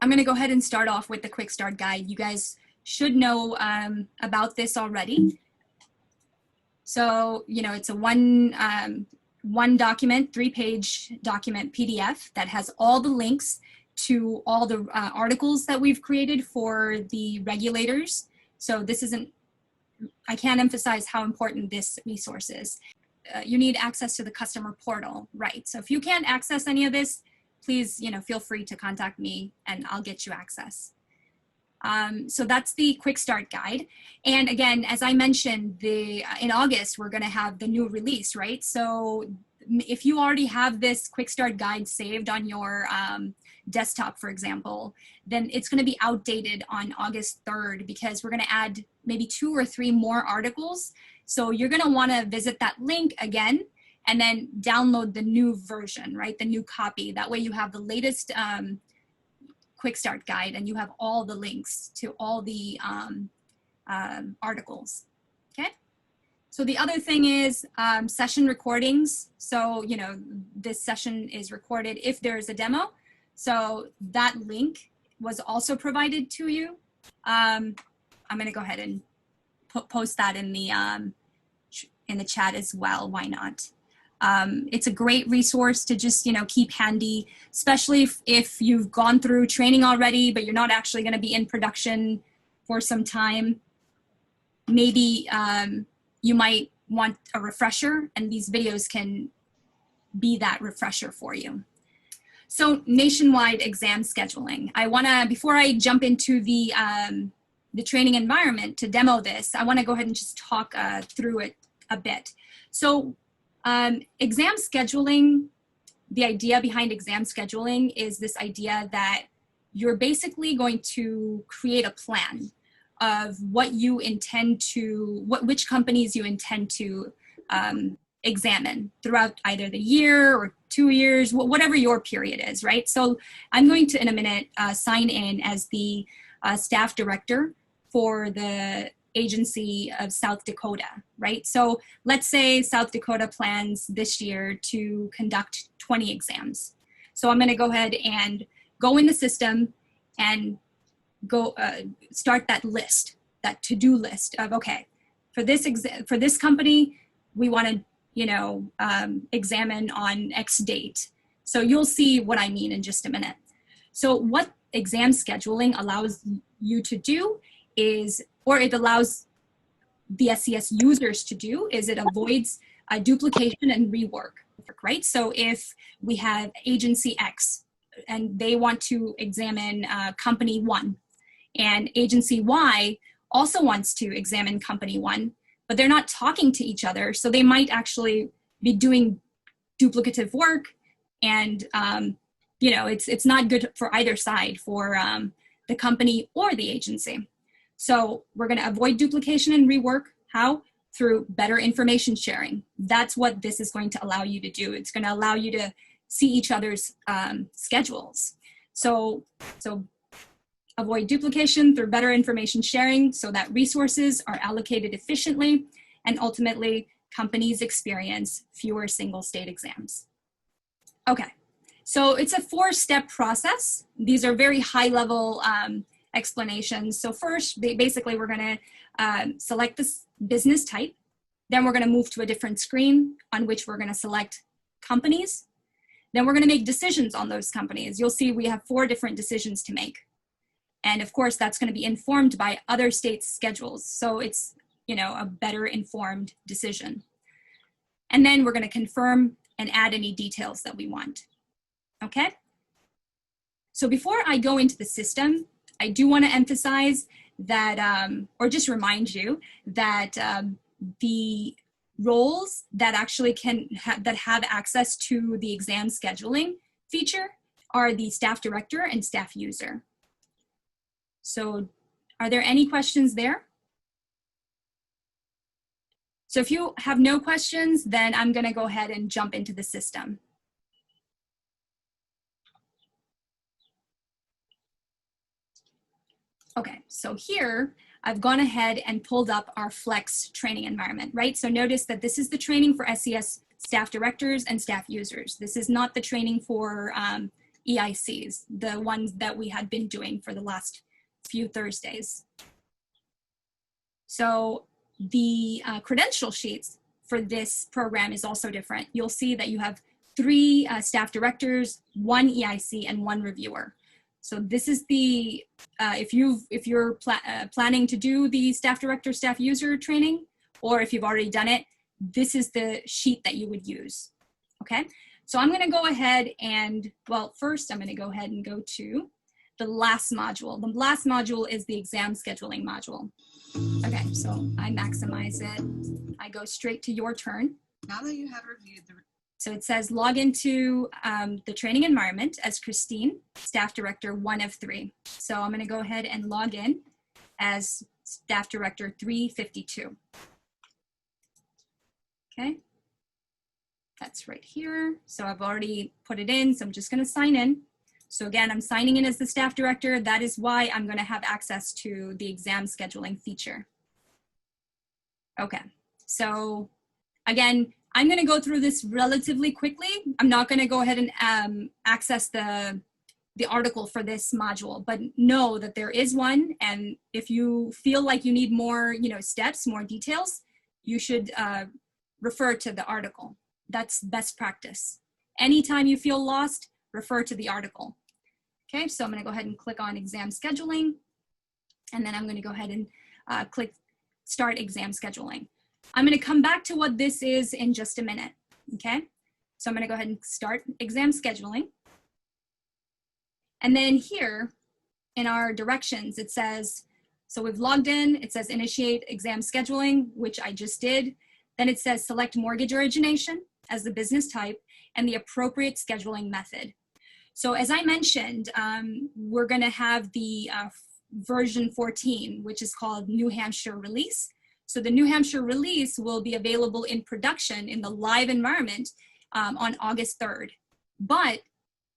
I'm going to go ahead and start off with the quick start guide. You guys should know about this already. So, it's a one document, 3-page document PDF that has all the links to all the articles that we've created for the regulators. So I can't emphasize how important this resource is. You need access to the customer portal, right? So if you can't access any of this, please, feel free to contact me and I'll get you access. So that's the quick start guide. And again, as I mentioned, in August, we're going to have the new release, right? So if you already have this quick start guide saved on your desktop, for example, then it's going to be outdated on August 3rd because we're going to add maybe 2 or 3 more articles. So you're going to want to visit that link again and then download the new version, right? The new copy. That way you have the latest quick start guide and you have all the links to all the articles, okay? So the other thing is session recordings. So, this session is recorded if there's a demo. So that link was also provided to you. I'm gonna go ahead and post that in the chat as well, why not? It's a great resource to just, keep handy, especially if you've gone through training already, but you're not actually going to be in production for some time. Maybe you might want a refresher, and these videos can be that refresher for you. So nationwide exam scheduling. Before I jump into the training environment to demo this, I want to go ahead and just talk through it a bit. So exam scheduling, the idea behind exam scheduling is this idea that you're basically going to create a plan of what you intend to, which companies you intend to examine throughout either the year or 2 years, whatever your period is, right? So I'm going to, in a minute, sign in as the staff director for the agency of South Dakota, right? So let's say South Dakota plans this year to conduct 20 exams. So I'm gonna go ahead and go in the system and go start that list, that to-do list of, okay, for this company, we wanna, examine on X date. So you'll see what I mean in just a minute. So what exam scheduling allows you to do is, or it allows the SCS users to do, is it avoids duplication and rework, right? So if we have agency X and they want to examine company 1, and agency Y also wants to examine company 1, but they're not talking to each other, so they might actually be doing duplicative work, and it's not good for either side, for the company or the agency. So we're going to avoid duplication and rework. How? Through better information sharing. That's what this is going to allow you to do. It's going to allow you to see each other's schedules. So avoid duplication through better information sharing so that resources are allocated efficiently, and ultimately companies experience fewer single state exams. Okay, so it's a 4-step process. These are very high level explanations. So first, basically we're going to select this business type. Then we're going to move to a different screen on which we're going to select companies. Then we're going to make decisions on those companies. You'll see we have 4 different decisions to make. And of course, that's going to be informed by other states' schedules. So it's, a better informed decision. And then we're going to confirm and add any details that we want. Okay? So before I go into the system, I do want to emphasize that, or just remind you that the roles that actually that have access to the exam scheduling feature are the staff director and staff user. So are there any questions there? So if you have no questions, then I'm going to go ahead and jump into the system. Okay, so here I've gone ahead and pulled up our Flex training environment, right? So notice that this is the training for SCS staff directors and staff users. This is not the training for EICs, the ones that we had been doing for the last few Thursdays. So the credential sheets for this program is also different. You'll see that you have 3 staff directors, 1 EIC, and 1 reviewer. So this is the, if you're planning to do the staff director, staff user training, or if you've already done it, this is the sheet that you would use, okay? So I'm gonna go ahead and, well, first I'm gonna go ahead and go to the last module. The last module is the exam scheduling module. Okay, so I maximize it. I go straight to your turn. Now that you have reviewed the... So it says log into the training environment as Christine, staff director 1 of 3. So I'm gonna go ahead and log in as staff director 352. Okay, that's right here. So I've already put it in, so I'm just gonna sign in. So again, I'm signing in as the staff director. That is why I'm gonna have access to the exam scheduling feature. Okay, so again, I'm gonna go through this relatively quickly. I'm not gonna go ahead and access the article for this module, but know that there is one. And if you feel like you need more, steps, more details, you should refer to the article. That's best practice. Anytime you feel lost, refer to the article. Okay, so I'm gonna go ahead and click on exam scheduling, and then I'm gonna go ahead and click start exam scheduling. I'm gonna come back to what this is in just a minute, okay? So I'm gonna go ahead and start exam scheduling. And then here in our directions, it says, so we've logged in, it says initiate exam scheduling, which I just did. Then it says select mortgage origination as the business type and the appropriate scheduling method. So as I mentioned, we're gonna have the version 14, which is called New Hampshire release. So the New Hampshire release will be available in production in the live environment on August 3rd. But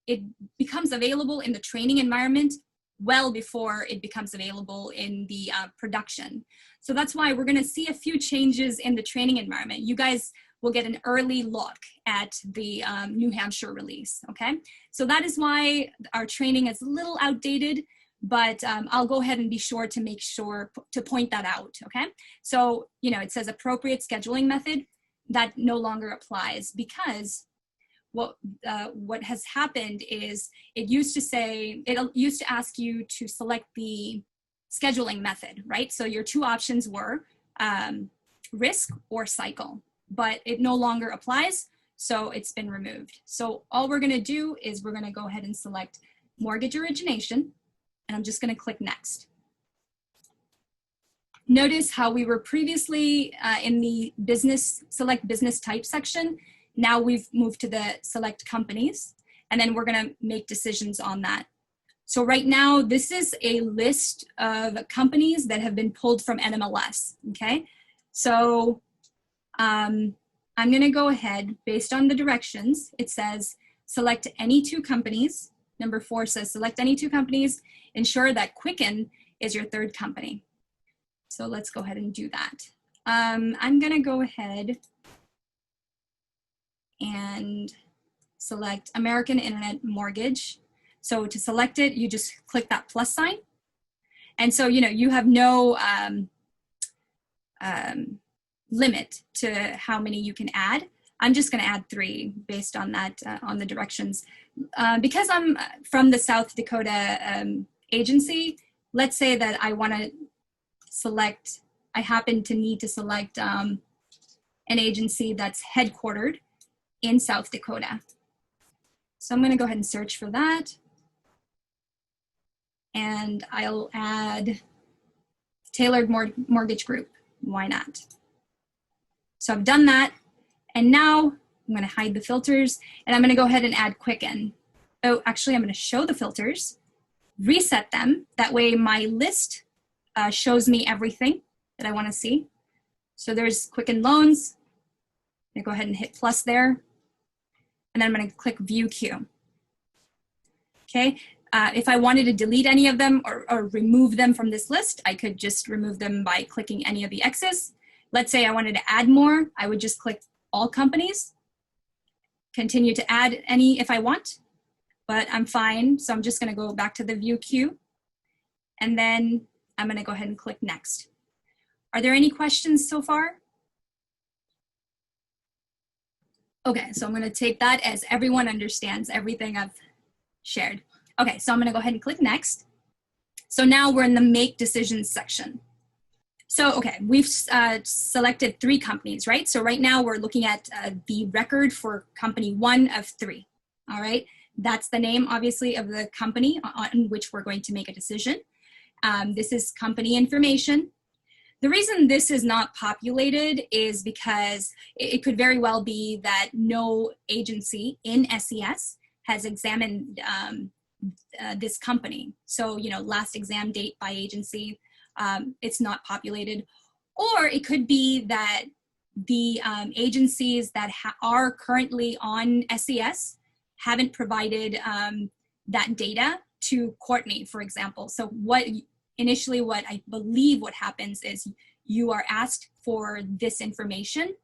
it becomes available in the training environment well before it becomes available in the production. So that's why we're gonna see a few changes in the training environment. You guys will get an early look at the New Hampshire release, okay? So that is why our training is a little outdated, but I'll go ahead and be sure to make sure to point that out, okay? So, it says appropriate scheduling method. That no longer applies because what has happened is it used to ask you to select the scheduling method, right? So your 2 options were risk or cycle, but it no longer applies, so it's been removed. So all we're gonna do is we're gonna go ahead and select mortgage origination, and I'm just gonna click next. Notice how we were previously in the select business type section. Now we've moved to the select companies, and then we're gonna make decisions on that. So right now, this is a list of companies that have been pulled from NMLS, okay? So I'm gonna go ahead, based on the directions, it says select any 2 companies. Number 4 says select any 2 companies, ensure that Quicken is your 3rd company. So let's go ahead and do that. I'm gonna go ahead and select American Internet Mortgage. So to select it, you just click that plus sign. And so, you have no limit to how many you can add. I'm just gonna add 3 based on that, on the directions. Because I'm from the South Dakota agency, let's say that I wanna select, I happen to need to select an agency that's headquartered in South Dakota. So I'm gonna go ahead and search for that. And I'll add Tailored Mortgage Group, why not? So I've done that, and now I'm gonna hide the filters, and I'm gonna go ahead and add Quicken. Oh, actually I'm gonna show the filters, reset them, that way my list shows me everything that I wanna see. So there's Quicken Loans. I'm gonna go ahead and hit plus there, and then I'm gonna click View Queue. Okay, if I wanted to delete any of them or remove them from this list, I could just remove them by clicking any of the X's. Let's say I wanted to add more, I would just click all companies, continue to add any if I want, but I'm fine. So I'm just gonna go back to the view queue, and then I'm gonna go ahead and click next. Are there any questions so far? Okay, so I'm gonna take that as everyone understands everything I've shared. Okay, so I'm gonna go ahead and click next. So now we're in the make decisions section. So, okay, we've selected 3 companies, right? So right now we're looking at the record for company 1 of 3, all right? That's the name, obviously, of the company on which we're going to make a decision. This is company information. The reason this is not populated is because it could very well be that no agency in SES has examined this company. So, you know, last exam date by agency, it's not populated. Or it could be that the agencies that are currently on SES haven't provided that data to Courtney, for example. So initially what I believe what happens is you are asked for this information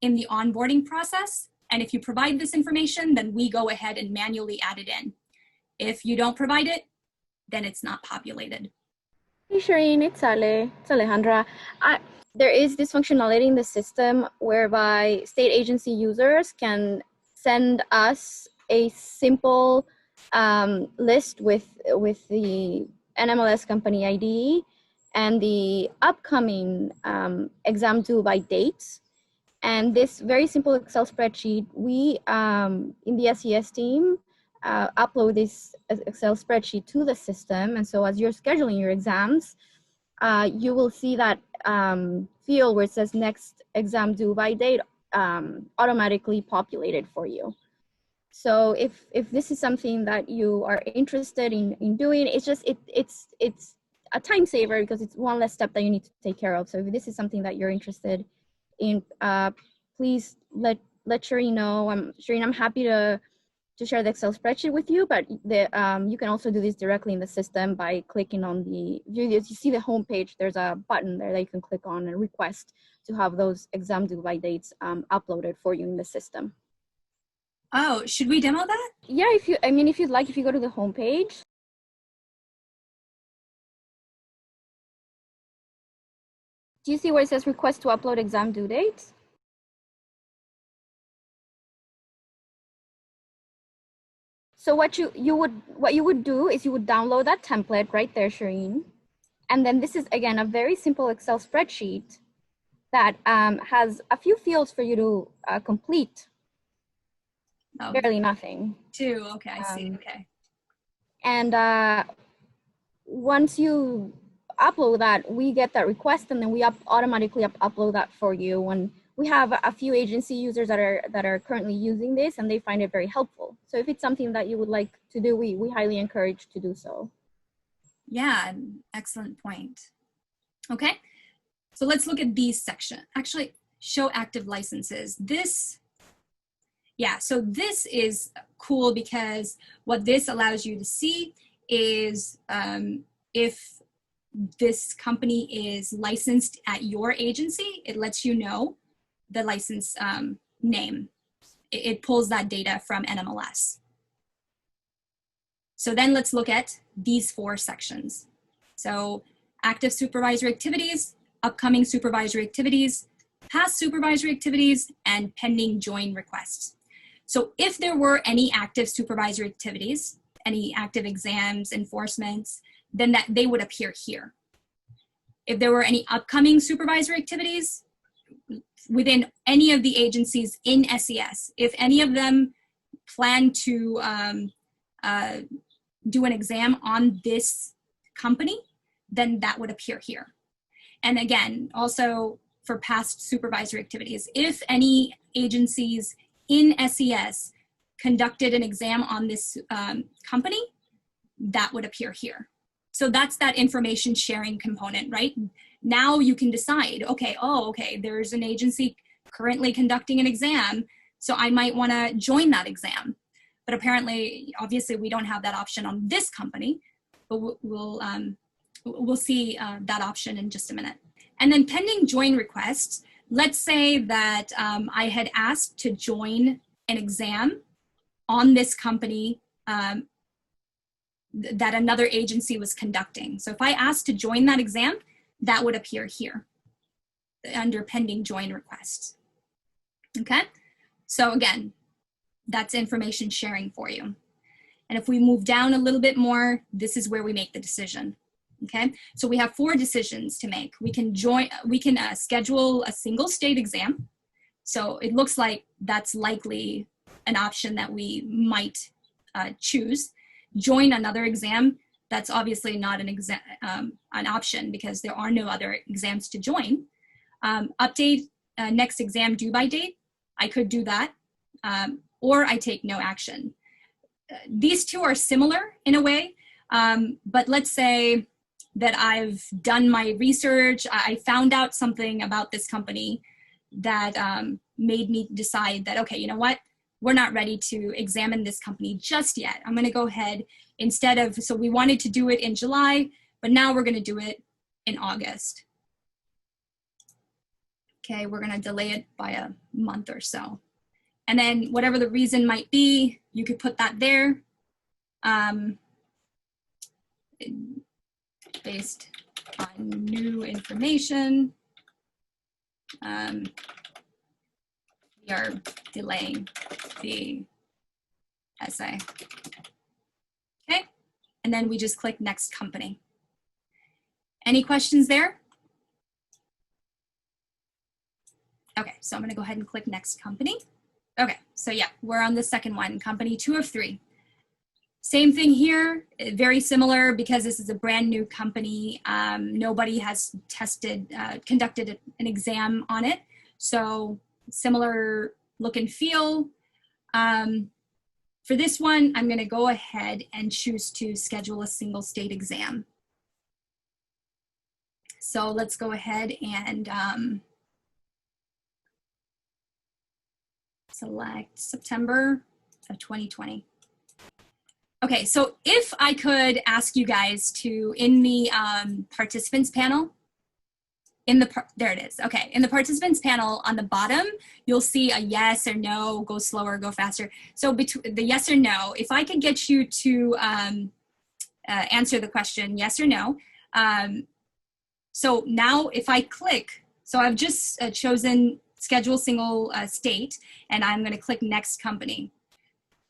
in the onboarding process. And if you provide this information, then we go ahead and manually add it in. If you don't provide it, then it's not populated. Hey Shireen, it's Ale. It's Alejandra. There is this functionality in the system whereby state agency users can send us a simple list with the NMLS company ID and the upcoming exam due by dates. And this very simple Excel spreadsheet, we in the SES team upload this Excel spreadsheet to the system. And so as you're scheduling your exams, you will see that field where it says next exam due by date automatically populated for you. So if this is something that you are interested in doing, it's just it's a time saver because it's one less step that you need to take care of. So if this is something that you're interested in, please let Shireen know. Shireen, I'm happy to share the Excel spreadsheet with you, but you can also do this directly in the system by clicking on you see the home page, there's a button there that you can click on and request to have those exam due by dates uploaded for you in the system. Oh, should we demo that? Yeah, if you'd like, if you go to the home page. Do you see where it says request to upload exam due dates? So what you would do is you would download that template right there, Shireen. And then this is, again, a very simple Excel spreadsheet that has a few fields for you to complete. Oh, barely nothing. 2, okay, I see, okay. And once you upload that, we get that request, and then we automatically upload that for you. When we have a few agency users that are currently using this, and they find it very helpful. So if it's something that you would like to do, we highly encourage to do so. Yeah, excellent point. Okay, so let's look at these section. Actually, show active licenses. So this is cool because what this allows you to see is if this company is licensed at your agency, it lets you know the license name. It pulls that data from NMLS. So then let's look at these 4 sections. So active supervisory activities, upcoming supervisory activities, past supervisory activities, and pending join requests. So if there were any active supervisory activities, any active exams, enforcements, then they would appear here. If there were any upcoming supervisory activities within any of the agencies in SES, if any of them plan to do an exam on this company, then that would appear here. And again, also for past supervisory activities, if any agencies in SES conducted an exam on this company, that would appear here. So that's that information sharing component, right? Now you can decide, okay, there's an agency currently conducting an exam, so I might want to join that exam. But apparently, obviously, we don't have that option on this company, but we'll see that option in just a minute. And then pending join requests, let's say that I had asked to join an exam on this company that another agency was conducting. So if I asked to join that exam, that would appear here under pending join requests. Okay, so again, that's information sharing for you. And if we move down a little bit more, this is where we make the decision. Okay, so we have 4 decisions to make. We can schedule a single state exam. So it looks like that's likely an option that we might choose. Join another exam. That's obviously not an option because there are no other exams to join. Update next exam due by date. I could do that, or I take no action. These two are similar in a way, but let's say that I've done my research. I found out something about this company that made me decide that, okay, you know what? We're not ready to examine this company just yet. I'm going to go ahead instead of, so we wanted to do it in July, but now we're going to do it in August. Okay, we're going to delay it by a month or so. And then whatever the reason might be, you could put that there. Based on new information, we are delaying the essay. Okay, and then we just click next company. Any questions there? Okay, so I'm gonna go ahead and click next company. Okay, so yeah, we're on the second one, company 2 of 3. Same thing here, very similar because this is a brand new company. Nobody has conducted an exam on it. So similar look and feel. For this one, I'm gonna go ahead and choose to schedule a single state exam. So let's go ahead and select September of 2020. Okay, so if I could ask you guys to, in the participants panel, there it is, okay. In the participants panel on the bottom, you'll see a yes or no, go slower, go faster. So between the yes or no, if I could get you to answer the question yes or no. So now if I click, so I've just chosen schedule single state, and I'm gonna click next company.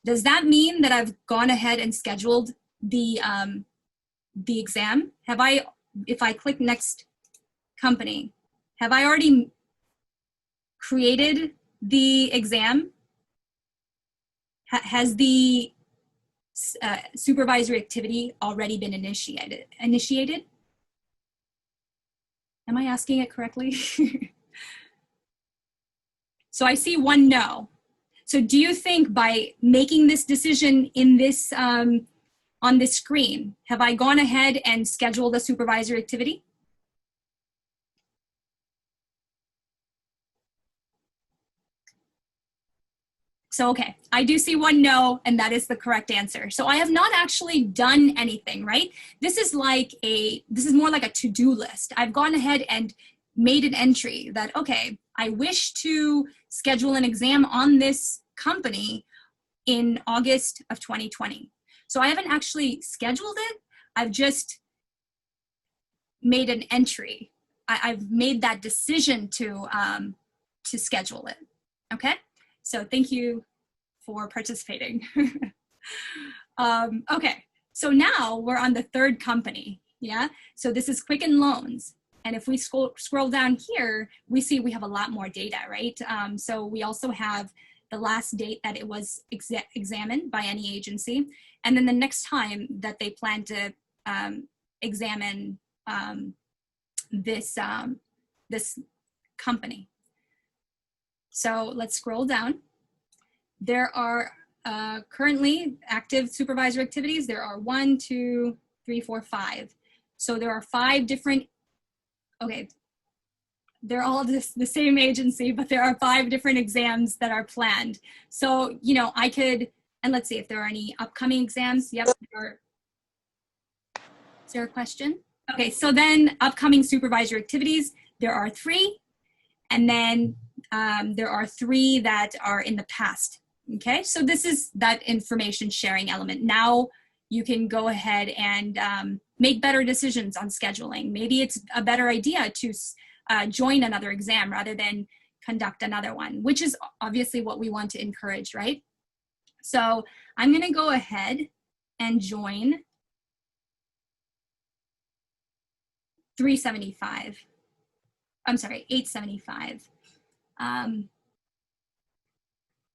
Does that mean that I've gone ahead and scheduled the exam? Have I, if I click next company, have I already created the exam? Has the supervisory activity already been initiated? Am I asking it correctly? So I see 1 no. So do you think by making this decision in this, on this screen, have I gone ahead and scheduled a supervisor activity? So, okay, I do see 1 no, and that is the correct answer. So I have not actually done anything, right? This is more like a to-do list. I've gone ahead and made an entry that, okay, I wish to schedule an exam on this company in August of 2020. So I haven't actually scheduled it. I've just made an entry. I've made that decision to schedule it. Okay, so thank you for participating. Okay, so now we're on the third company. Yeah, so this is Quicken Loans. And if we scroll down here, we see we have a lot more data, right? So we also have the last date that it was examined by any agency, and then the next time that they plan to examine this company. So let's scroll down. There are currently active supervisor activities. There are 1, 2, 3, 4, 5. So there are 5 different, okay, they're all the same agency, but there are 5 different exams that are planned. So, you know, I could, and let's see if there are any upcoming exams. Yep, there are. Is there a question? Okay, so then upcoming supervisor activities, there are 3. And then there are 3 that are in the past Okay, so this is that information sharing element. Now you can go ahead and make better decisions on scheduling. Maybe it's a better idea to join another exam rather than conduct another one, which is obviously what we want to encourage, right? So I'm gonna go ahead and join 375. I'm sorry, 875.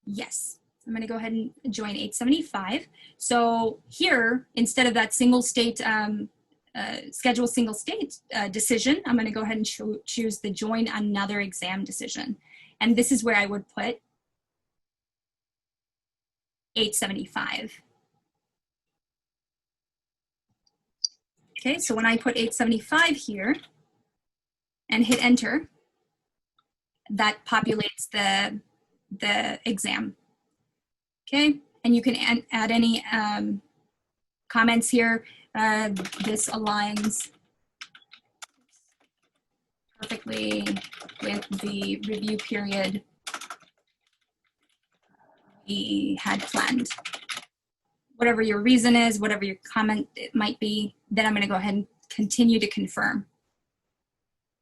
Yes, I'm going to go ahead and join 875. So here, instead of that single state, schedule single state decision, I'm going to go ahead and choose the join another exam decision. And this is where I would put 875. Okay, so when I put 875 here and hit enter, that populates the exam. Okay, and you can add any comments here. This aligns perfectly with the review period we had planned. Whatever your reason is, whatever your comment it might be, then I'm going to go ahead and continue to confirm.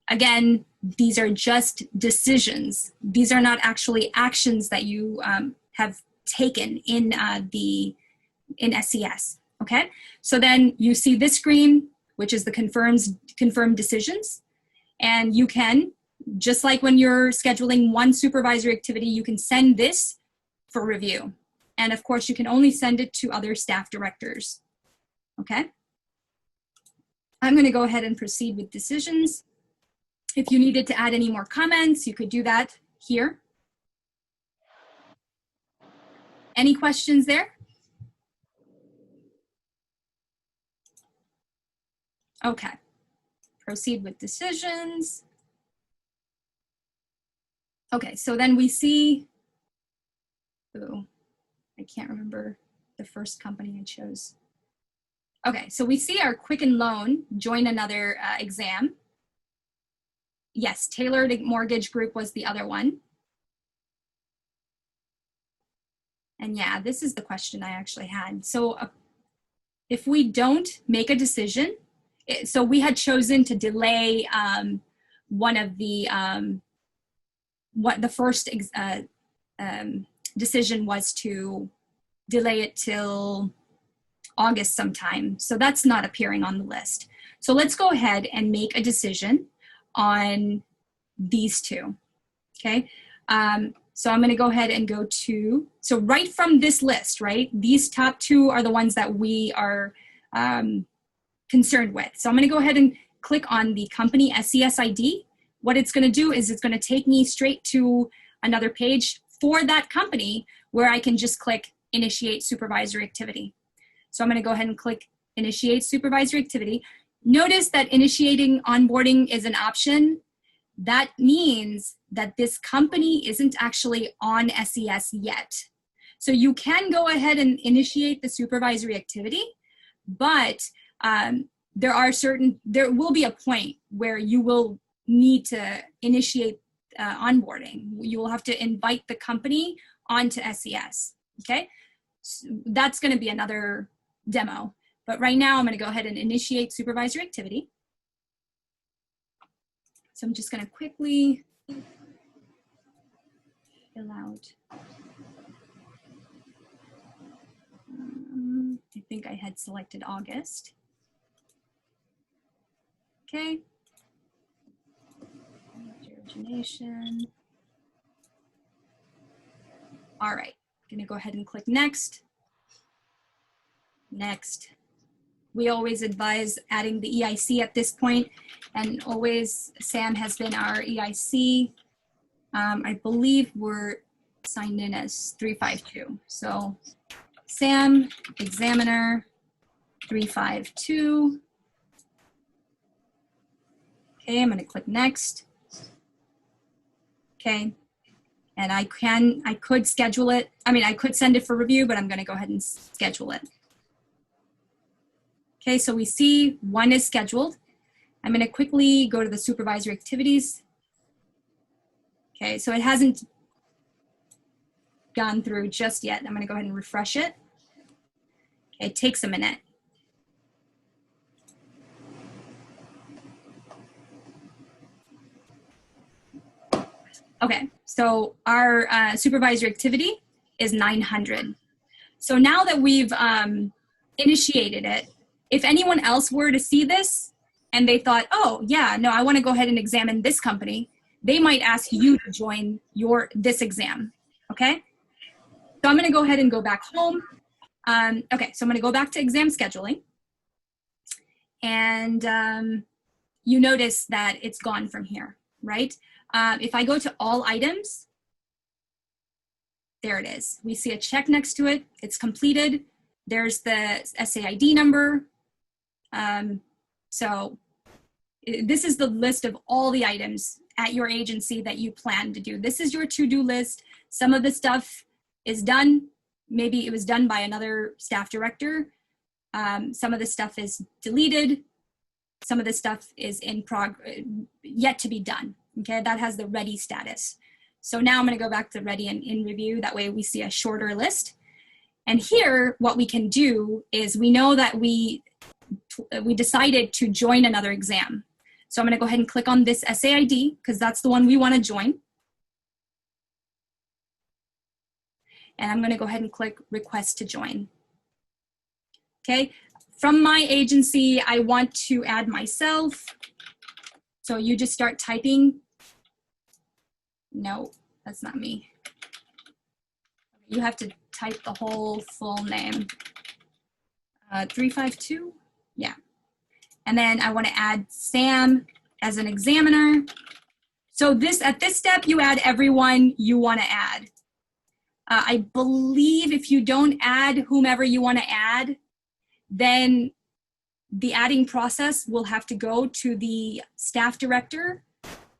Again, these are just decisions. These are not actually actions that you have taken in SES. Okay, so then you see this screen, which is the confirmed decisions, and you can, just like when you're scheduling one supervisory activity, you can send this for review. And of course, you can only send it to other staff directors. Okay, I'm going to go ahead and proceed with decisions. If you needed to add any more comments, you could do that here. Any questions there? Okay, proceed with decisions. Okay, so then we see, ooh, I can't remember the first company I chose. Okay, so we see our Quicken Loan join another exam. Yes, Tailored Mortgage Group was the other one. And yeah, this is the question I actually had. So if we don't make a decision, so we had chosen to delay one of the, what the first decision was to delay it till August sometime. So that's not appearing on the list. So let's go ahead and make a decision on these two, okay? So I'm gonna go ahead and go to, so right from this list, right? These top two are the ones that we are concerned with. So I'm gonna go ahead and click on the company SES ID. What it's gonna do is it's gonna take me straight to another page for that company where I can just click Initiate Supervisory Activity. So I'm gonna go ahead and click Initiate Supervisory Activity. Notice that initiating onboarding is an option. That means that this company isn't actually on SES yet. So you can go ahead and initiate the supervisory activity, but there will be a point where you will need to initiate onboarding. You will have to invite the company onto SES, okay? So that's gonna be another demo. But right now I'm gonna go ahead and initiate supervisory activity. So I'm just gonna quickly fill out. I think I had selected August. Okay. Origination. All right, gonna go ahead and click next. Next. We always advise adding the EIC at this point, and always Sam has been our EIC. I believe we're signed in as 352. So Sam, examiner, 352. Okay, I'm gonna click next. Okay, and I could schedule it. I mean, I could send it for review, but I'm gonna go ahead and schedule it. Okay, so we see one is scheduled. I'm gonna quickly go to the supervisory activities. Okay, so it hasn't gone through just yet. I'm going to go ahead and refresh it. It takes a minute. Okay, so our supervisory activity is 900. So now that we've initiated it, if anyone else were to see this and they thought, oh yeah, no, I want to go ahead and examine this company, they might ask you to join this exam, okay? So I'm going to go ahead and go back home. Okay, so I'm going to go back to exam scheduling. And you notice that it's gone from here, right? If I go to all items, there it is. We see a check next to it. It's completed. There's the SAID number. So this is the list of all the items at your agency that you plan to do. This is your to-do list. Some of the stuff is done. Maybe it was done by another staff director. Some of the stuff is deleted. Some of the stuff is yet to be done. Okay, that has the ready status. So now I'm going to go back to ready and in review. That way we see a shorter list. And here, what we can do is we know that we decided to join another exam. So I'm going to go ahead and click on this SAID because that's the one we want to join. And I'm going to go ahead and click request to join. Okay, from my agency, I want to add myself. So you just start typing. No, that's not me. You have to type the whole full name. 352, yeah. And then I want to add Sam as an examiner. So at this step, you add everyone you want to add. I believe if you don't add whomever you want to add, then the adding process will have to go to the staff director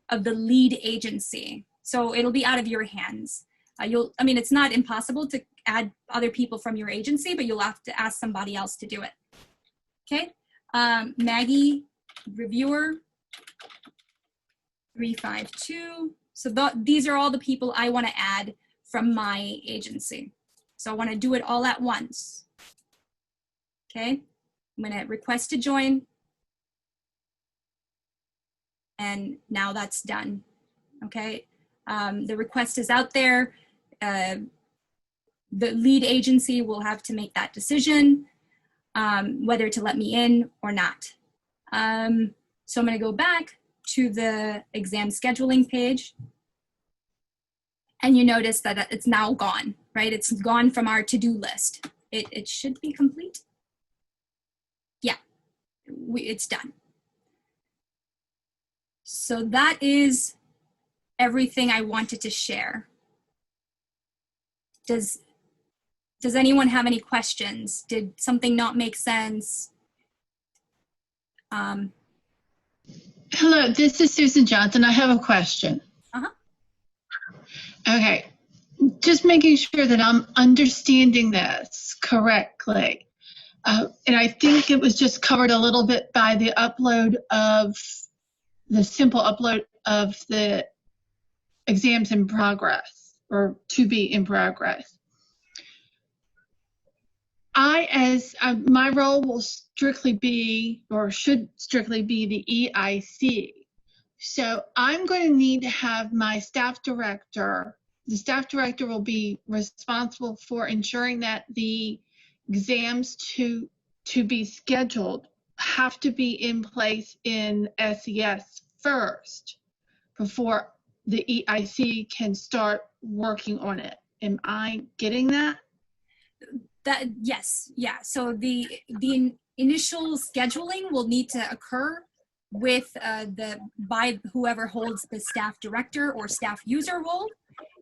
of the lead agency. So it'll be out of your hands. I mean, it's not impossible to add other people from your agency, but you'll have to ask somebody else to do it. Okay, Maggie, reviewer, 352. So these are all the people I want to add from my agency. So I want to do it all at once. Okay, I'm going to request to join. And now that's done. Okay, the request is out there. The lead agency will have to make that decision whether to let me in or not. So I'm going to go back to the exam scheduling page. And you notice that it's now gone, right? It's gone from our to-do list. It should be complete. Yeah, it's done. So that is everything I wanted to share. Does anyone have any questions? Did something not make sense? Hello, this is Susan Johnson. I have a question. Okay, just making sure that I'm understanding this correctly. And I think it was just covered a little bit by the simple upload of the exams in progress or to be in progress. My role will strictly be, or should strictly be, the EIC. So I'm going to need to have my staff director. The staff director will be responsible for ensuring that the exams to be scheduled have to be in place in SES first before the EIC can start working on it. Am I getting that? Yes, yeah. So the initial scheduling will need to occur with by whoever holds the staff director or staff user role,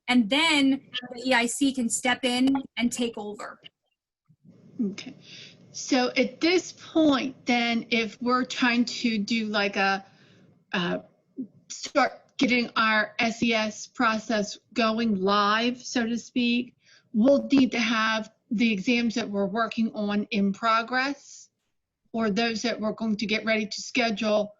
and then the EIC can step in and take over. Okay. So at this point, then, if we're trying to do like start getting our SES process going live, so to speak, we'll need to have the exams that we're working on in progress, or those that we're going to get ready to schedule,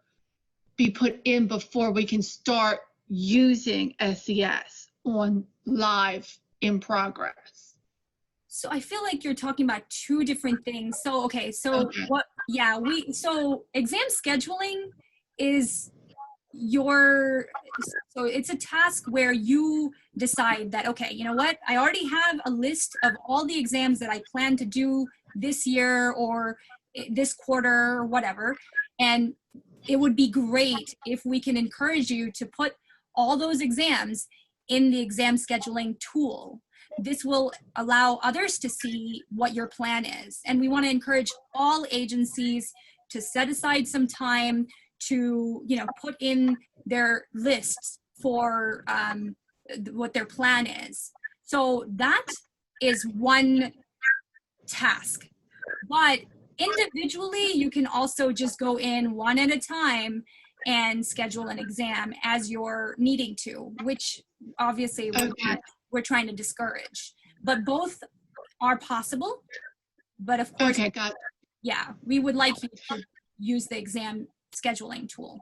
be put in before we can start using SES on live in progress. So I feel like you're talking about two different things. So, okay, so Okay. so exam scheduling is so it's a task where you decide that, okay, you know what, I already have a list of all the exams that I plan to do this year or this quarter or whatever. And it would be great if we can encourage you to put all those exams in the exam scheduling tool. This will allow others to see what your plan is. And we want to encourage all agencies to set aside some time to, you know, put in their lists for what their plan is. So that is one task. But individually, you can also just go in one at a time and schedule an exam as you're needing to, which obviously we're trying to discourage. But both are possible. But of course, Okay, got it. yeah, we would like you to use the exam scheduling tool.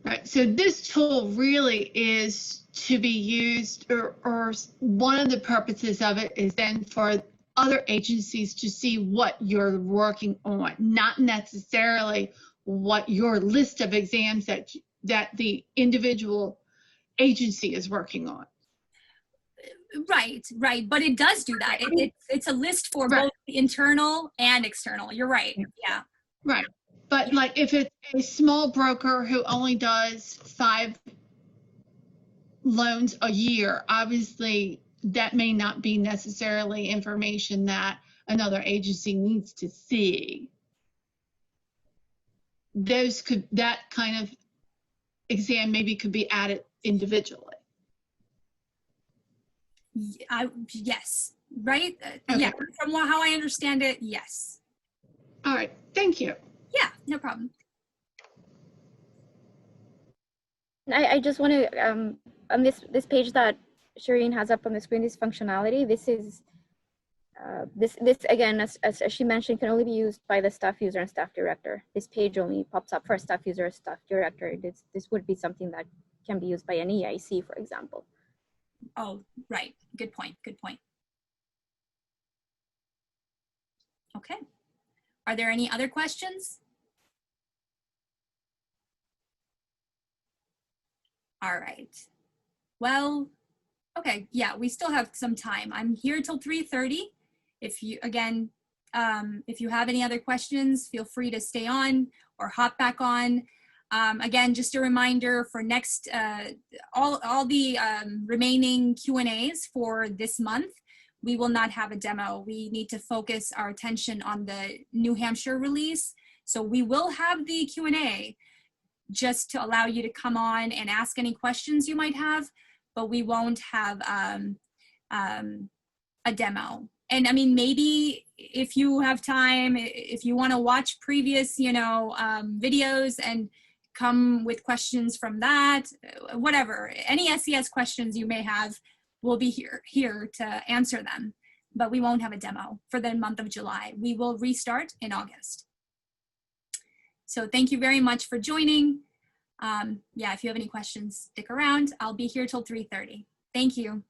Right. So this tool really is to be used, or one of the purposes of it is then for other agencies to see what you're working on, not necessarily what your list of exams that the individual agency is working on. Right. But it does do that. It's a list for Right. both the internal and external. You're right. Yeah. Right. But like if it's a small broker who only does 5 loans a year, obviously that may not be necessarily information that another agency needs to see. That kind of exam maybe could be added individually. Yes. Right. Okay. Yeah. From how I understand it, yes. All right. Thank you. Yeah. No problem. I just want to, on this page that Shireen has up on the screen, this functionality, this is, this again, as she mentioned, can only be used by the staff user and staff director. This page only pops up for staff user, staff director. This would be something that can be used by an EIC, for example. Oh, right. Good point. Good point. Okay. Are there any other questions? All right. Well, okay. Yeah, we still have some time. I'm here till 3:30. If you, again, if you have any other questions, feel free to stay on or hop back on. Again, just a reminder for next, all the remaining Q&As for this month, we will not have a demo. We need to focus our attention on the New Hampshire release. So we will have the Q&A just to allow you to come on and ask any questions you might have, but we won't have a demo. And I mean, maybe if you have time, if you want to watch previous, you know, videos and come with questions from that, whatever, any SES questions you may have, we'll be here to answer them, but we won't have a demo for the month of July. We will restart in August. So thank you very much for joining. Yeah, if you have any questions, stick around. I'll be here till 3:30. Thank you.